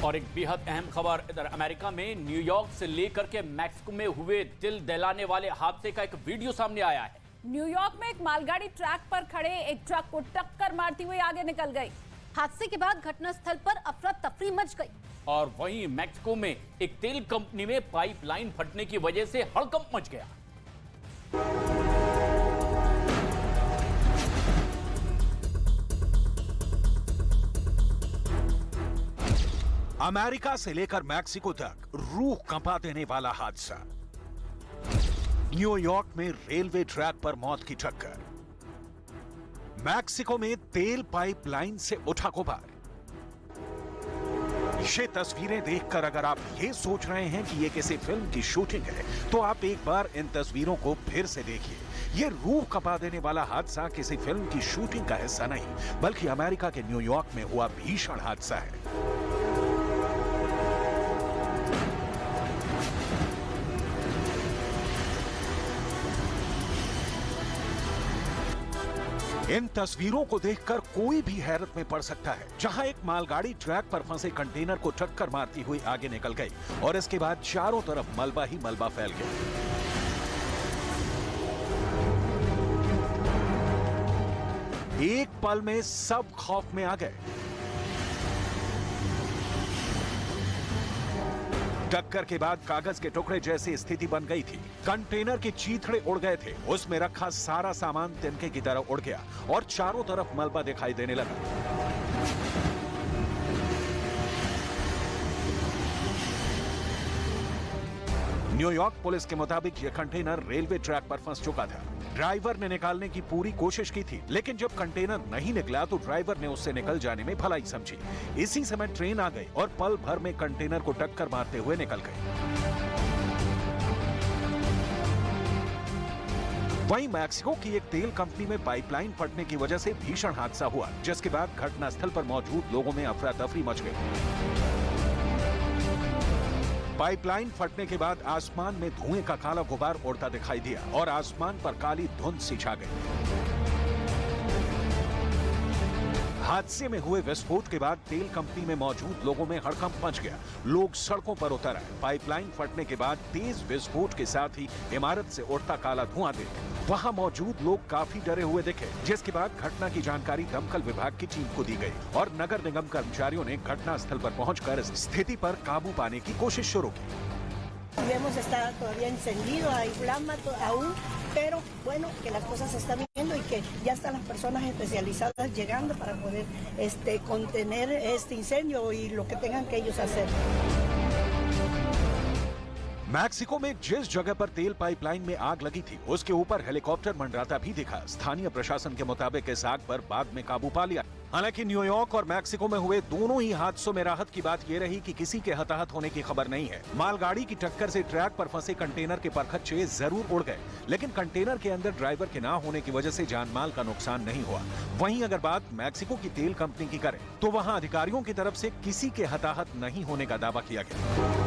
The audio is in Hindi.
और एक बेहद अहम खबर इधर अमेरिका में न्यूयॉर्क से लेकर के मैक्सिको में हुए दिल दहलाने वाले हादसे का एक वीडियो सामने आया है। न्यूयॉर्क में एक मालगाड़ी ट्रैक पर खड़े एक ट्रक को टक्कर मारती हुई आगे निकल गई। हादसे के बाद घटनास्थल पर अफरा तफरी मच गई। और वहीं मैक्सिको में एक तेल कंपनी में पाइपलाइन फटने की वजह से हड़कंप मच गया। अमेरिका से लेकर मैक्सिको तक रूह कंपा देने वाला हादसा। न्यूयॉर्क में रेलवे ट्रैक पर मौत की टक्कर। मैक्सिको में तेल पाइपलाइन से उठा गुबार। ये तस्वीरें देखकर अगर आप ये सोच रहे हैं कि ये किसी फिल्म की शूटिंग है, तो आप एक बार इन तस्वीरों को फिर से देखिए। ये रूह कंपा देने वाला हादसा किसी फिल्म की शूटिंग का हिस्सा नहीं, बल्कि अमेरिका के न्यूयॉर्क में हुआ भीषण हादसा है। इन तस्वीरों को देखकर कोई भी हैरत में पड़ सकता है, जहां एक मालगाड़ी ट्रैक पर फंसे कंटेनर को टक्कर मारती हुई आगे निकल गई और इसके बाद चारों तरफ मलबा ही मलबा फैल गया। एक पल में सब खौफ में आ गए। टक्कर के बाद कागज के टुकड़े जैसी स्थिति बन गई थी। कंटेनर के चीथड़े उड़ गए थे, उसमें रखा सारा सामान तिनके की तरह उड़ गया और चारों तरफ मलबा दिखाई देने लगा। न्यूयॉर्क पुलिस के मुताबिक यह कंटेनर रेलवे ट्रैक पर फंस चुका था। ड्राइवर ने निकालने की पूरी कोशिश की थी, लेकिन जब कंटेनर नहीं निकला तो ड्राइवर ने उससे निकल जाने में भलाई समझी। इसी समय ट्रेन आ गई और पल भर में कंटेनर को टक्कर मारते हुए निकल गई। वहीं मैक्सिको की एक तेल कंपनी में पाइपलाइन फटने की वजह से भीषण हादसा हुआ, जिसके बाद घटनास्थल पर मौजूद लोगों में अफरा तफरी मच गई। पाइपलाइन फटने के बाद आसमान में धुएं का काला गुबार उड़ता दिखाई दिया और आसमान पर काली धुंध सी छा गई। हादसे में हुए विस्फोट के बाद तेल कंपनी में मौजूद लोगों में हड़कंप मच गया। लोग सड़कों पर उतर आए। पाइपलाइन फटने के बाद तेज विस्फोट के साथ ही इमारत से उड़ता काला धुआं देख वहां मौजूद लोग काफी डरे हुए दिखे, जिसके बाद घटना की जानकारी दमकल विभाग की टीम को दी गई और नगर निगम कर्मचारियों ने घटनास्थल पर पहुंचकर स्थिति पर काबू पाने की कोशिश शुरू की। Vemos está todavía encendido, hay plasma aún, pero bueno, que las cosas se están viendo y que ya están las personas especializadas llegando para poder contener este incendio y lo que tengan que ellos hacer. Mexico में जिस जगह पर तेल पाइपलाइन में आग लगी थी, उसके ऊपर हेलीकॉप्टर मंडराता भी दिखा। स्थानीय प्रशासन के मुताबिक इस आग पर बाद में काबू पा लिया। हालांकि न्यूयॉर्क और मैक्सिको में हुए दोनों ही हादसों में राहत की बात यह रही कि किसी के हताहत होने की खबर नहीं है। मालगाड़ी की टक्कर से ट्रैक पर फंसे कंटेनर के परखच्चे जरूर उड़ गए, लेकिन कंटेनर के अंदर ड्राइवर के ना होने की वजह से जानमाल का नुकसान नहीं हुआ। वहीं अगर बात मैक्सिको की तेल कंपनी की करें, तो वहां अधिकारियों की तरफ से किसी के हताहत नहीं होने का दावा किया गया।